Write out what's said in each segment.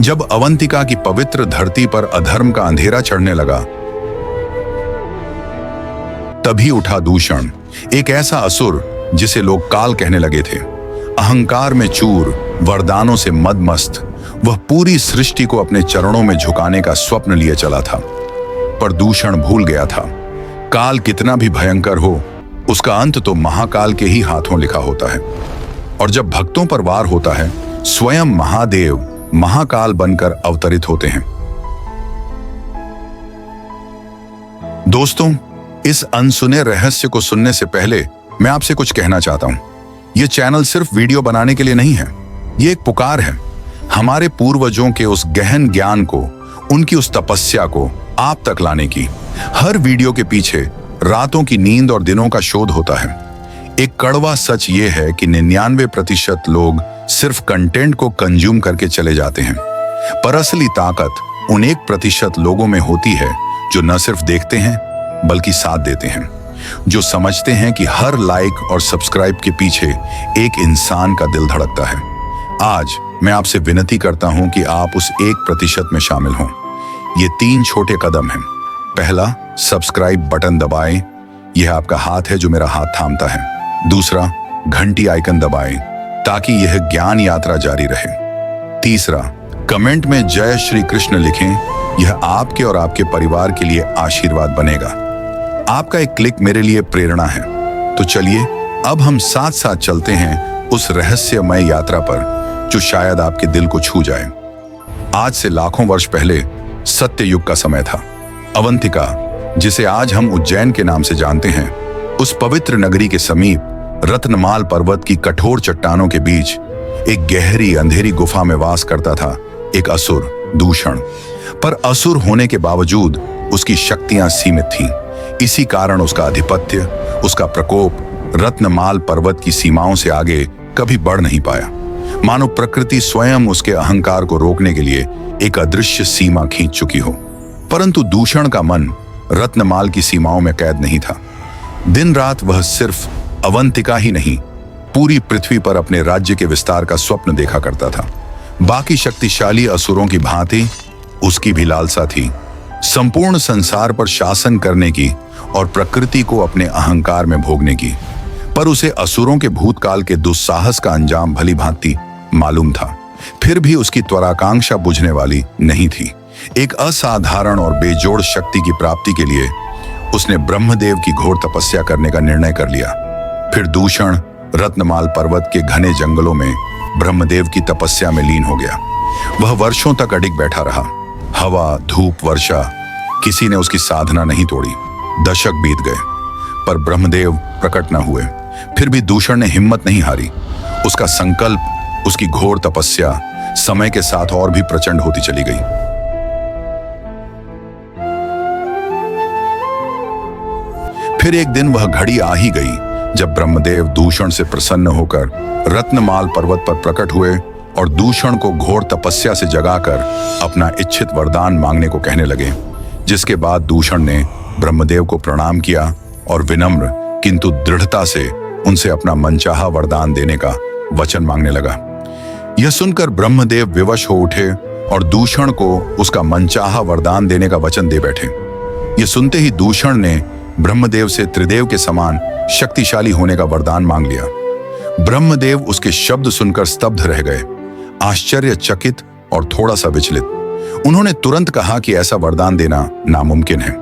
जब अवंतिका की पवित्र धरती पर अधर्म का अंधेरा चढ़ने लगा, तभी उठा दूषण, एक ऐसा असुर जिसे लोग काल कहने लगे थे। अहंकार में चूर, वरदानों से मदमस्त, वह पूरी सृष्टि को अपने चरणों में झुकाने का स्वप्न लिए चला था। पर दूषण भूल गया था, काल कितना भी भयंकर हो, उसका अंत तो महाकाल के ही हाथों लिखा होता है। और जब भक्तों पर वार होता है, स्वयं महादेव महाकाल बनकर अवतरित होते हैं। दोस्तों, इस अनसुने रहस्य को सुनने से पहले मैं आपसे कुछ कहना चाहता हूं। यह चैनल सिर्फ वीडियो बनाने के लिए नहीं है, ये एक पुकार है हमारे पूर्वजों के उस गहन ज्ञान को, उनकी उस तपस्या को आप तक लाने की। हर वीडियो के पीछे रातों की नींद और दिनों का शोध होता है। एक कड़वा सच ये है कि 99% लोग सिर्फ कंटेंट को कंज्यूम करके चले जाते हैं, पर असली ताकत उन 1% लोगों में होती है जो न सिर्फ देखते हैं बल्कि साथ देते हैं, जो समझते हैं कि हर लाइक और सब्सक्राइब के पीछे एक इंसान का दिल धड़कता है। आज मैं आपसे विनती करता हूं कि आप उस 1% में शामिल हों। ये 3 छोटे कदम हैं। पहला, सब्सक्राइब बटन दबाएं, यह आपका हाथ है जो मेरा हाथ थामता है। दूसरा, घंटी आइकन दबाएं ताकि यह ज्ञान यात्रा जारी रहे। तीसरा, कमेंट में जय श्री कृष्ण लिखें, यह आपके और आपके परिवार के लिए आशीर्वाद बनेगा। आपका एक क्लिक मेरे लिए प्रेरणा है। तो चलिए अब हम साथ साथ चलते हैं उस रहस्यमय यात्रा पर जो शायद आपके दिल को छू जाए। आज से लाखों वर्ष पहले सत्य युग का समय था। अवंतिका, जिसे आज हम उज्जैन के नाम से जानते हैं, उस पवित्र नगरी के समीप रत्नमाल पर्वत की कठोर चट्टानों के बीच एक गहरी अंधेरी गुफा में वास करता था एक असुर, दूषण। पर असुर होने के बावजूद उसकी शक्तियां सीमित थीं। इसी कारण उसका आधिपत्य, उसका प्रकोप रत्नमाल पर्वत की सीमाओं से आगे कभी बढ़ नहीं पाया। मानो प्रकृति स्वयं उसके अहंकार को रोकने के लिए एक अदृश्य सीमा खींच चुकी हो। परंतु दूषण का मन रत्नमाल की सीमाओं में कैद नहीं था। दिन रात वह सिर्फ अवंतिका ही नहीं, पूरी पृथ्वी पर अपने राज्य के विस्तार का स्वप्न देखा करता था। बाकी शक्तिशाली असुरों की भांति उसकी भी लालसा थी, संपूर्ण संसार पर शासन करने की और प्रकृति को अपने अहंकार में भोगने की। पर उसे असुरों के भूतकाल के दुस्साहस का अंजाम भली भांति मालूम था। फिर भी उसकी त्वराकांक्षा बुझने वाली नहीं थी। एक असाधारण और बेजोड़ शक्ति की प्राप्ति के लिए उसने ब्रह्मदेव की घोर तपस्या करने का निर्णय कर लिया। फिर दूषण रत्नमाल पर्वत के घने जंगलों में ब्रह्मदेव की तपस्या में लीन हो गया। वह वर्षों तक अडिग बैठा रहा। हवा, धूप, वर्षा, किसी ने उसकी साधना नहीं तोड़ी। दशक बीत गए पर ब्रह्मदेव प्रकट न हुए। फिर भी दूषण ने हिम्मत नहीं हारी। उसका संकल्प, उसकी घोर तपस्या समय के साथ और भी प्रचंड होती चली गई। फिर एक दिन वह घड़ी आ ही गई जब ब्रह्मदेव दूषण से प्रसन्न होकर रत्नमाल पर्वत पर प्रकट हुए और दूषण को घोर तपस्या से जगाकर अपना इच्छित वरदान मांगने को कहने लगे। जिसके बाद दूषण ने ब्रह्मदेव को प्रणाम किया और विनम्र किंतु दृढ़ता से उनसे अपना मनचाहा वरदान देने का वचन मांगने लगा। यह सुनकर ब्रह्मदेव विवश हो उठे और दूषण को उसका मनचाहा वरदान देने का वचन दे बैठे। यह सुनते ही दूषण ने ब्रह्मदेव से त्रिदेव के समान शक्तिशाली होने का वरदान मांग लिया। ब्रह्मदेव उसके शब्द सुनकर स्तब्ध रह गए, आश्चर्यचकित और थोड़ा सा विचलित। उन्होंने तुरंत कहा कि ऐसा वरदान देना नामुमकिन है।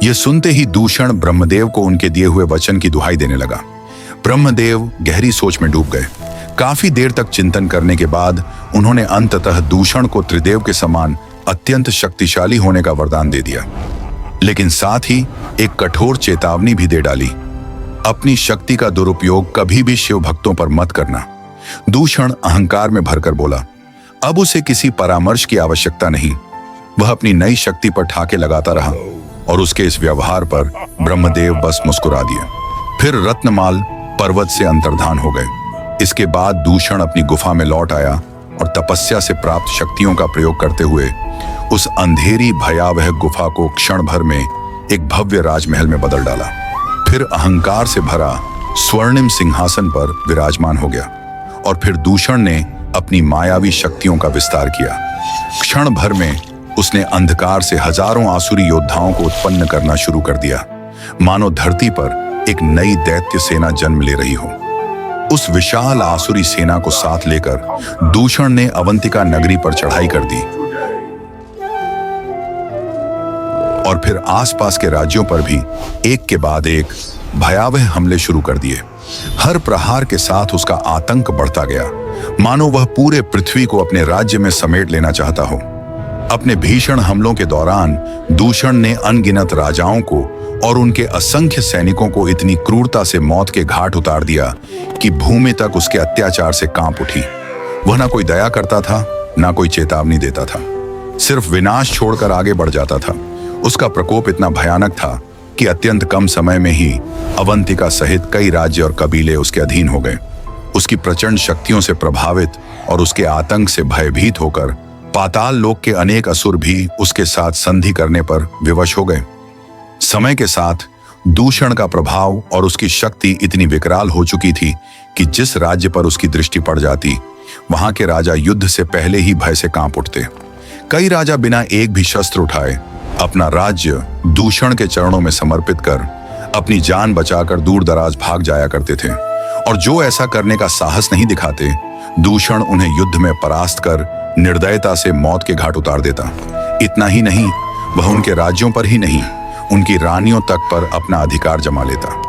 यह सुनते ही दूषण ब्रह्मदेव को उनके दिए हुए वचन की दुहाई देने लगा। ब्रह्मदेव गहरी सोच में डूब गए। काफी देर तक चिंतन करने के बाद उन्होंने अंततः दूषण को त्रिदेव के समान अत्यंत शक्तिशाली होने का वरदान दे दिया, लेकिन साथ ही एक कठोर चेतावनी भी दे डाली, अपनी शक्ति का दुरुपयोग कभी भी शिव भक्तों पर मत करना। दूषण अहंकार में भरकर बोला, अब उसे किसी परामर्श की आवश्यकता नहीं। वह अपनी नई शक्ति पर ठाके लगाता रहा और उसके इस व्यवहार पर ब्रह्मदेव बस मुस्कुरा दिए। फिर रत्नमाल पर्वत से अंतर्धान हो गए। इसके बाद दूषण अपनी गुफा में लौट आया और तपस्या से प्राप्त शक्तियों का प्रयोग करते हुए उस अंधेरी भयावह गुफा को क्षण भर में एक भव्य राजमहल में बदल डाला। फिर अहंकार से भरा स्वर्णिम सिंहासन पर विराजमान हो गया और फिर दूषण ने अपनी मायावी शक्तियों का विस्तार किया। क्षण भर में उसने अंधकार से हजारों आसुरी योद्धाओं को उत्पन्न करना शुरू कर दिया, मानो धरती पर एक नई दैत्य सेना जन्म ले रही हो। उस विशाल आसुरी सेना को साथ लेकर दूषण ने अवंतिका नगरी पर चढ़ाई कर दी और फिर आसपास के राज्यों पर भी एक के बाद एक भयावह हमले शुरू कर दिए। हर प्रहार के साथ उसका आतंक बढ़ता गया, मानो वह पूरे पृथ्वी को अपने राज्य में समेट लेना चाहता हो। अपने भीषण हमलों के दौरान दूषण ने अनगिनत राजाओं को और उनके असंख्य सैनिकों को इतनी क्रूरता से मौत के घाट उतार दिया कि भूमि तक उसके अत्याचार से कांप उठी। वह ना कोई दया करता था, ना कोई चेतावनी देता था, सिर्फ विनाश छोड़कर आगे बढ़ जाता था। उसका प्रकोप इतना भयानक था कि अत्यंत कम समय में ही अवंतिका सहित कई राज्य और कबीले उसके अधीन हो गए। उसकी प्रचंड शक्तियों से प्रभावित और उसके आतंक से भयभीत होकर पाताल लोक के अनेक असुर भी उसके साथ संधि करने पर विवश हो गए। समय के साथ दूषण का प्रभाव और उसकी शक्ति इतनी विकराल हो चुकी थी कि जिस राज्य पर उसकी दृष्टि पड़ जाती, वहां के राजा युद्ध से पहले ही भय से कांप उठते। कई राजा बिना एक भी शस्त्र उठाए अपना राज्य दूषण के चरणों में समर्पित कर अपनी जान बचाकर दूर दराज भाग जाया करते थे, और जो ऐसा करने का साहस नहीं दिखाते, दूषण उन्हें युद्ध में परास्त कर निर्दयता से मौत के घाट उतार देता। इतना ही नहीं, वह उनके राज्यों पर ही नहीं, उनकी रानियों तक पर अपना अधिकार जमा लेता।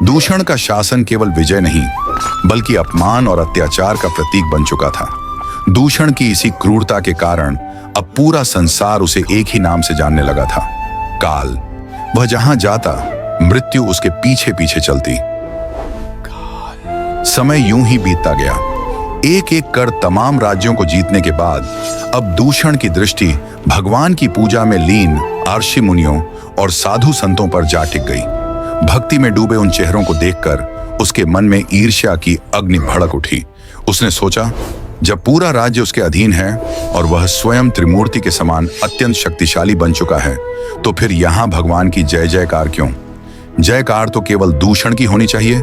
दूषण का शासन केवल विजय नहीं, बल्कि अपमान और अत्याचार का प्रतीक बन चुका था। दूषण की इसी क्रूरता के कारण अब पूरा संसार उसे एक ही नाम से जानने लगा था, काल। वह जहां जाता, मृत्यु उसके पीछे पीछे चलती। समय यूं ही बीतता गया। एक एक कर तमाम राज्यों को जीतने के बाद अब दूषण की दृष्टि भगवान की पूजा में लीन ऋषि मुनियों और साधु संतों पर जा टिक गई। भक्ति में डूबे उन चेहरों को देखकर उसके मन में ईर्ष्या की अग्नि भड़क उठी। उसने सोचा, जब पूरा राज्य उसके अधीन है और वह स्वयं त्रिमूर्ति के समान अत्यंत शक्तिशाली बन चुका है, तो फिर यहां भगवान की जय जयकार क्यों? जयकार तो केवल दूषण की होनी चाहिए,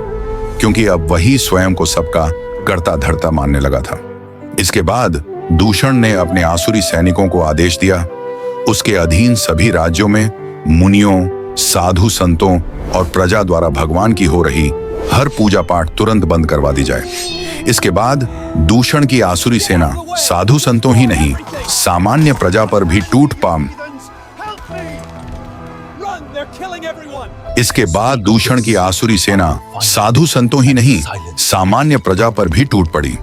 क्योंकि अब वही स्वयं को सबका कर्ता धर्ता मानने लगा था। इसके बाद दूषण ने अपने आसुरी सैनिकों को आदेश दिया, उसके अधीन सभी राज्यों में मुनियों, साधु संतों और प्रजा द्वारा भगवान की हो रही हर पूजा पाठ तुरंत बंद करवा दी जाए। इसके बाद दूषण की आसुरी सेना साधु संतों ही नहीं, सामान्य प्रजा पर भी टूट पड़ी। इसके बाद दूषण की आसुरी सेना साधु संतों ही नहीं, सामान्य प्रजा पर भी टूट पड़ी।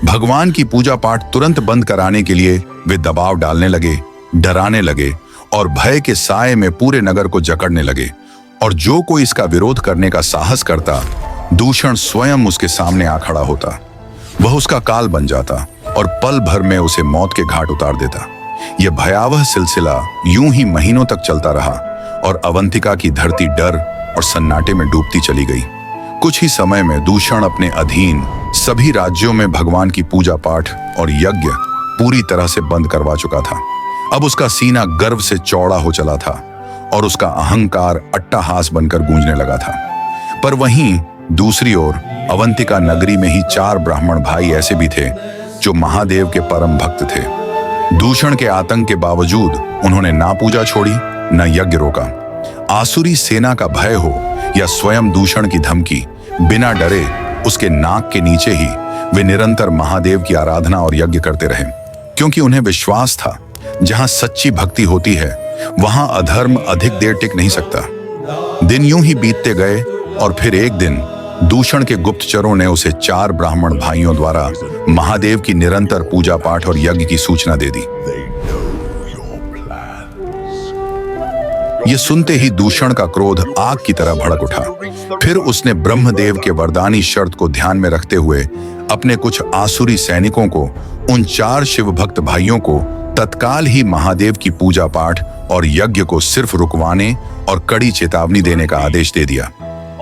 भगवान की पूजा पाठ तुरंत बंद कराने के लिए वे दबाव डालने लगे, डराने लगे और भय के साए में पूरे नगर को जकड़ने लगे। और जो कोई इसका विरोध करने का साहस करता, दूषण स्वयं उसके सामने आ खड़ा होता। वह उसका काल बन जाता और पल भर में उसे मौत के घाट उतार देता। यह भयावह सिलसिला यूं ही महीनों तक चलता रहा और अवंतिका की धरती डर और सन्नाटे में डूबती चली गई। कुछ ही समय में दूषण अपने अधीन सभी राज्यों में भगवान की पूजा पाठ और यज्ञ पूरी तरह से बंद करवा चुका था। अब उसका सीना गर्व से चौड़ा हो चला था और उसका अहंकार अट्टहास बनकर गूंजने लगा था। पर वहीं दूसरी ओर अवंतिका नगरी में ही 4 ब्राह्मण भाई ऐसे भी थे जो महादेव के परम भक्त थे। दूषण के आतंक के बावजूद उन्होंने ना पूजा छोड़ी, न यज्ञ रोका। आसुरी सेना का भय हो या स्वयं दूषण की धमकी, बिना डरे उसके नाक के नीचे ही वे निरंतर महादेव की आराधना और यज्ञ करते रहे, क्योंकि उन्हें विश्वास था, जहां सच्ची भक्ति होती है वहां अधर्म अधिक देर टिक नहीं सकता। दिन यूं ही बीतते गए और फिर एक दिन दूषण के गुप्तचरों ने उसे 4 ब्राह्मण भाइयों द्वारा महादेव की निरंतर पूजा पाठ और यज्ञ की सूचना दे दी। ये सुनते ही दूषण का क्रोध आग की तरह भड़क उठा। फिर उसने ब्रह्मदेव के वरदानी शर्त को ध्यान में रखते हुए अपने कुछ आसुरी सैनिकों को, उन 4 शिव भक्त भाइयों को तत्काल ही महादेव की पूजा पाठ और यज्ञ को सिर्फ रुकवाने और कड़ी चेतावनी देने का आदेश दे दिया।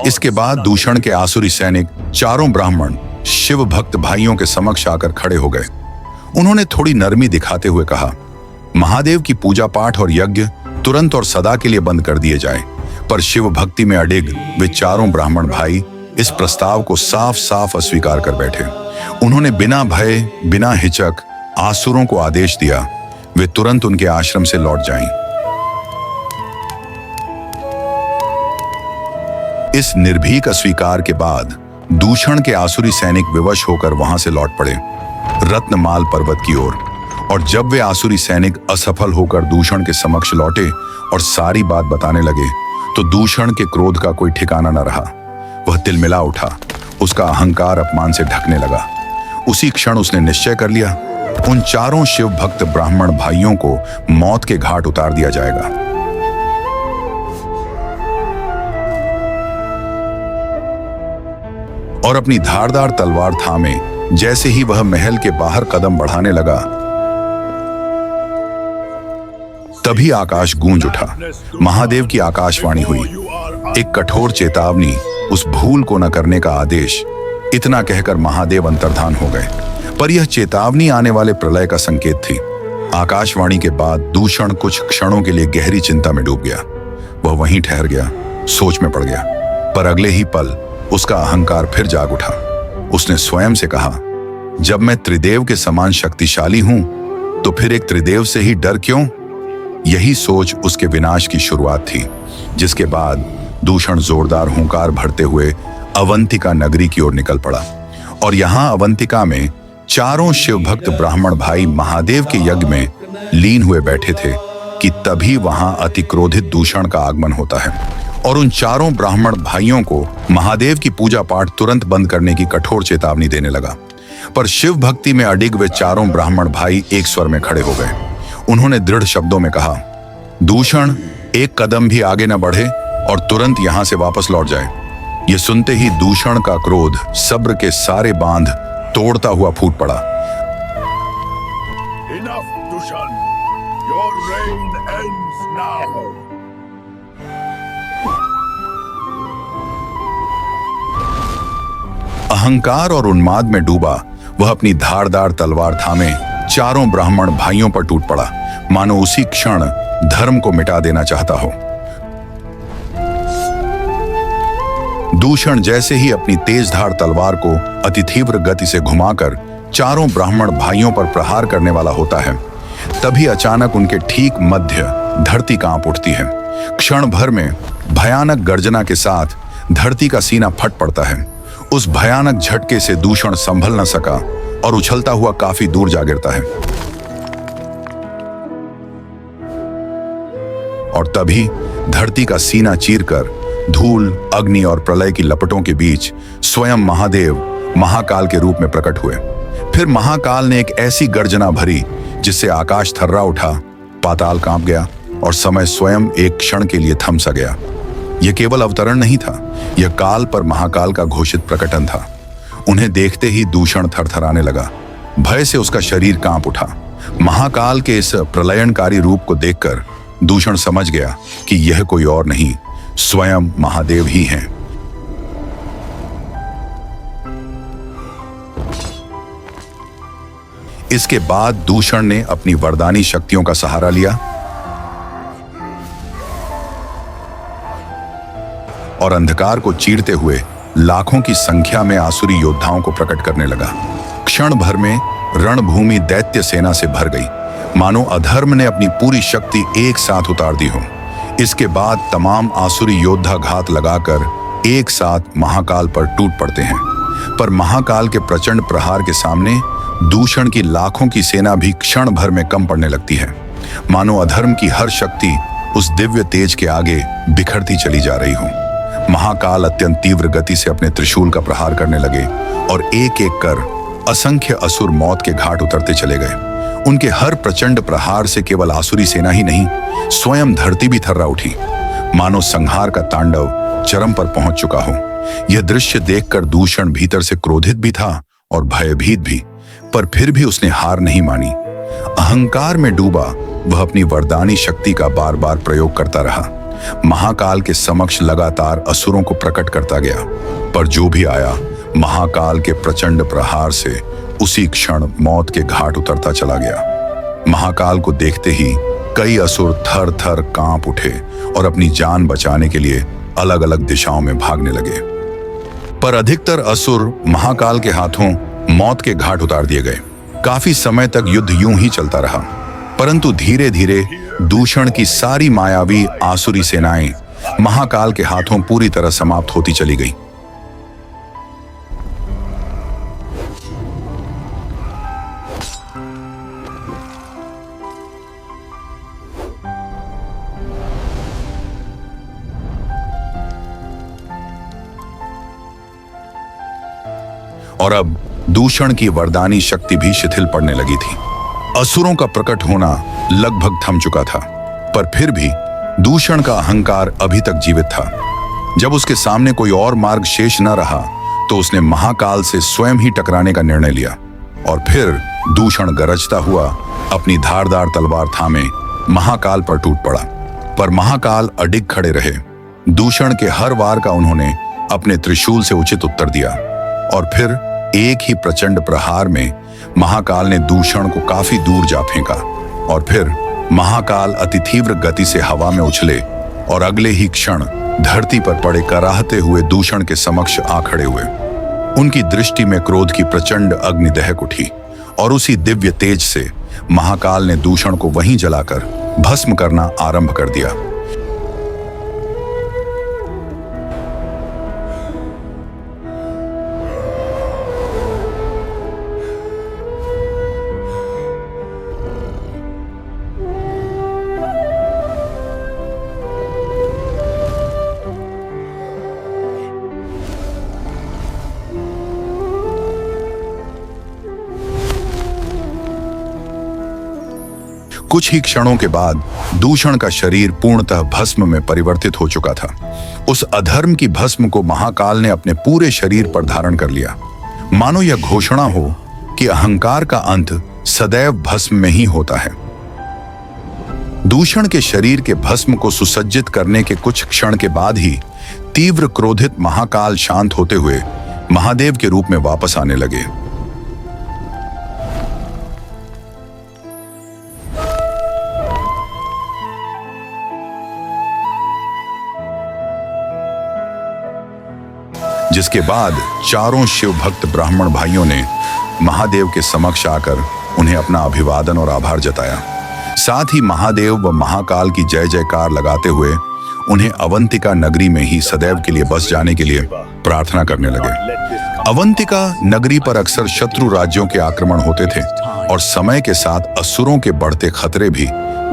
इसके बाद दूषण के आसुरी सैनिक 4 ब्राह्मण शिव भक्त भाइयों के समक्ष आकर खड़े हो गए। उन्होंने थोड़ी नरमी दिखाते हुए कहा, महादेव की पूजा पाठ और यज्ञ तुरंत और सदा के लिए बंद कर दिए जाए। पर शिव भक्ति में अडिग वे 4 ब्राह्मण भाई इस प्रस्ताव को साफ साफ अस्वीकार कर बैठे। उन्होंने बिना भय बिना हिचक आसुरों को आदेश दिया वे तुरंत उनके आश्रम से लौट जाएं। इस निर्भीक अस्वीकार के बाद दूषण के आसुरी सैनिक विवश होकर वहां से लौट पड़े रत्नमाल पर्वत की ओर। और जब वे आसुरी सैनिक असफल होकर दूषण के समक्ष लौटे और सारी बात बताने लगे तो दूषण के क्रोध का कोई ठिकाना न रहा। वह तिलमिला उठा, उसका अहंकार अपमान से ढकने लगा। उसी क्षण उसने निश्चय कर लिया, उन चारों शिव भक्त ब्राह्मण भाइयों को मौत के घाट उतार दिया जाएगा। और अपनी धारदार तलवार थामे जैसे ही वह महल के बाहर कदम बढ़ाने लगा तभी आकाश गूंज उठा। महादेव की आकाशवाणी हुई, एक कठोर चेतावनी, उस भूल को न करने का आदेश। इतना कहकर महादेव अंतर्धान हो गए। पर यह चेतावनी आने वाले प्रलय का संकेत थी। आकाशवाणी के बाद दूषण कुछ क्षणों के लिए गहरी चिंता में डूब गया। वह वहीं ठहर गया, सोच में पड़ गया। पर अगले ही पल उसका अहंकार फिर जाग उठा। उसने स्वयं से कहा, जब मैं त्रिदेव के समान शक्तिशाली हूं तो फिर एक त्रिदेव से ही डर क्यों? यही सोच उसके विनाश की शुरुआत थी, जिसके बाद दूषण जोरदार हुंकार भरते हुए अवंतिका नगरी की ओर निकल पड़ा। और यहां अवंतिका में चारों शिवभक्त ब्राह्मण भाई महादेव के यज्ञ में लीन हुए बैठे थे कि तभी वहां अतिक्रोधित दूषण का आगमन होता है और उन चारों ब्राह्मण भाइयों को महादेव की पूजा पाठ तुरंत बंद करने की कठोर चेतावनी देने लगा। पर शिव भक्ति में अडिग वे चारों ब्राह्मण भाई एक स्वर में खड़े हो गए। उन्होंने दृढ़ शब्दों में कहा, दूषण एक कदम भी आगे न बढ़े और तुरंत यहां से वापस लौट जाए। ये सुनते ही दूषण का क्रोध सब्र के सारे बांध तोड़ता हुआ फूट पड़ा। Enough, Dushan. Your reign ends now. अहंकार और उन्माद में डूबा वह अपनी धारदार तलवार थामे चारों ब्राह्मण भाइयों पर टूट पड़ा, मानो उसी क्षण धर्म को मिटा देना चाहता हो। दूषण जैसे ही अपनी तेजधार तलवार को अति तीव्र गति से घुमाकर चारों ब्राह्मण भाइयों पर प्रहार करने वाला होता है, तभी अचानक उनके ठीक मध्य धरती कांप उठती है। क्षण भर में भयानक गर्जना के साथ धरती का सीना फट पड़ता है। उस भयानक झटके से दूषण संभल न सका और उछलता हुआ काफी दूर जा गिरता है। और तभी धरती का सीना चीरकर धूल, अग्नि और प्रलय की लपटों के बीच स्वयं महादेव महाकाल के रूप में प्रकट हुए। फिर महाकाल ने एक ऐसी गर्जना भरी जिससे आकाश थर्रा उठा, पाताल कांप गया और समय स्वयं एक क्षण के लिए थम सा गया। यह केवल अवतरण नहीं था, यह काल पर महाकाल का घोषित प्रकटन था। उन्हें देखते ही दूषण थरथराने लगा, भय से उसका शरीर कांप उठा। महाकाल के इस प्रलयनकारी रूप को देखकर दूषण समझ गया कि यह कोई और नहीं, स्वयं महादेव ही हैं। इसके बाद दूषण ने अपनी वरदानी शक्तियों का सहारा लिया और अंधकार को चीरते हुए लाखों की संख्या में आसुरी योद्धाओं को प्रकट करने लगा। क्षण भर में रणभूमि दैत्य सेना से भर गई, मानो अधर्म ने अपनी पूरी शक्ति एक साथ उतार दी हो। इसके बाद तमाम आसुरी योद्धा घात लगाकर एक साथ महाकाल पर टूट पड़ते हैं। पर महाकाल के प्रचंड प्रहार के सामने दूषण की लाखों की सेना भी क्षण भर में कम पड़ने लगती है, मानो अधर्म की हर शक्ति उस दिव्य तेज के आगे बिखरती चली जा रही हो। महाकाल अत्यंत तीव्र गति से अपने त्रिशूल का प्रहार करने लगे और एक एक कर असंख्य असुर मौत के घाट उतरते चले गए। उनके हर प्रचंड प्रहार से केवल आसुरी सेना ही नहीं, स्वयं धरती भी थर्रा उठी, मानो संहार का तांडव चरम पर पहुंच चुका हो। यह दृश्य देखकर दूषण भीतर से क्रोधित भी था और भयभीत भी, पर फिर भी उसने हार नहीं मानी। अहंकार में डूबा वह अपनी वरदानी शक्ति का बार बार प्रयोग करता रहा। महाकाल के समक्ष लगातार असुरों को प्रकट करता गया, पर जो भी आया महाकाल के प्रचंड प्रहार से उसी क्षण मौत के घाट उतरता चला गया। महाकाल को देखते ही कई असुर थर थर कांप उठे और अपनी जान बचाने के लिए अलग अलग दिशाओं में भागने लगे। पर अधिकतर असुर महाकाल के हाथों मौत के घाट उतार दिए गए। काफी समय तक युद्ध यूं ही चलता रहा, परंतु धीरे धीरे दूषण की सारी मायावी आसुरी सेनाएं महाकाल के हाथों पूरी तरह समाप्त होती चली गई। और अब दूषण की वरदानी शक्ति भी शिथिल पड़ने लगी थी। असुरों का प्रकट होना लगभग थम चुका था, पर फिर भी दूषण का अहंकार अभी तक जीवित था। जब उसके सामने कोई और मार्ग शेष न रहा तो उसने महाकाल से स्वयं ही टकराने का निर्णय लिया। और फिर दूषण गरजता हुआ अपनी धारदार तलवार थामे महाकाल पर टूट पड़ा। पर महाकाल अडिग खड़े रहे। दूषण के हर वार का उन्होंने अपने त्रिशूल से उचित उत्तर दिया और फिर एक ही प्रचंड प्रहार में महाकाल ने दूषण को काफी दूर जा फेंका। और फिर महाकाल अति तीव्र गति से हवा में उछले और अगले ही क्षण धरती पर पड़े कराहते हुए दूषण के समक्ष आ खड़े हुए। उनकी दृष्टि में क्रोध की प्रचंड अग्नि दहक उठी और उसी दिव्य तेज से महाकाल ने दूषण को वहीं जलाकर भस्म करना आरंभ कर दिया। कुछ ही क्षणों के बाद दूषण का शरीर पूर्णतः भस्म में परिवर्तित हो चुका था। उस अधर्म की भस्म को महाकाल ने अपने पूरे शरीर पर धारण कर लिया, मानो यह घोषणा हो कि अहंकार का अंत सदैव भस्म में ही होता है। दूषण के शरीर के भस्म को सुसज्जित करने के कुछ क्षण के बाद ही तीव्र क्रोधित महाकाल शांत होते हुए महादेव के रूप में वापस आने लगे। जिसके बाद चारों शिव भक्त ब्राह्मण भाइयों ने महादेव के समक्ष आकर उन्हें अपना अभिवादन और आभार जताया। साथ ही महादेव व महाकाल की जय जयकार लगाते हुए उन्हें अवंतिका नगरी में ही सदैव के लिए बस जाने के लिए प्रार्थना करने लगे। अवंतिका नगरी पर अक्सर शत्रु राज्यों के आक्रमण होते थे और समय के साथ असुरों के बढ़ते खतरे भी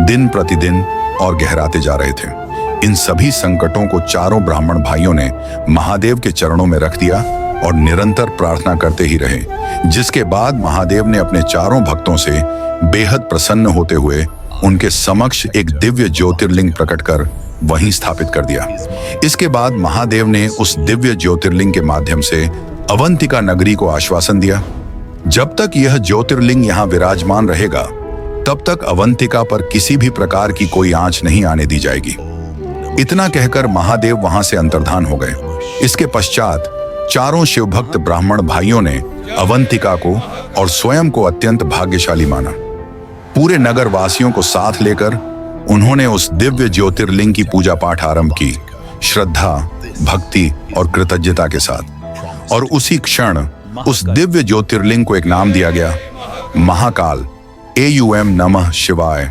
दिन प्रतिदिन और गहराते जा रहे थे। इन सभी संकटों को चारों ब्राह्मण भाइयों ने महादेव के चरणों में रख दिया और निरंतर प्रार्थना करते ही रहे, जिसके बाद महादेव ने अपने चारों भक्तों से बेहद प्रसन्न होते हुए उनके समक्ष एक दिव्य ज्योतिर्लिंग प्रकट कर वहीं स्थापित कर दिया। इसके बाद महादेव ने उस दिव्य ज्योतिर्लिंग के माध्यम से अवंतिका नगरी को आश्वासन दिया, जब तक यह ज्योतिर्लिंग यहाँ विराजमान रहेगा तब तक अवंतिका पर किसी भी प्रकार की कोई आंच नहीं आने दी जाएगी। इतना कहकर महादेव वहां से अंतर्धान हो गए। इसके पश्चात चारों शिवभक्त ब्राह्मण भाइयों ने अवंतिका को और स्वयं को अत्यंत भाग्यशाली माना। पूरे नगर वासियों को साथ लेकर उन्होंने उस दिव्य ज्योतिर्लिंग की पूजा पाठ आरंभ की, श्रद्धा, भक्ति और कृतज्ञता के साथ। और उसी क्षण उस दिव्य ज्योतिर्लिंग को एक नाम दिया गया, महाकाल। AUM नमः शिवाय।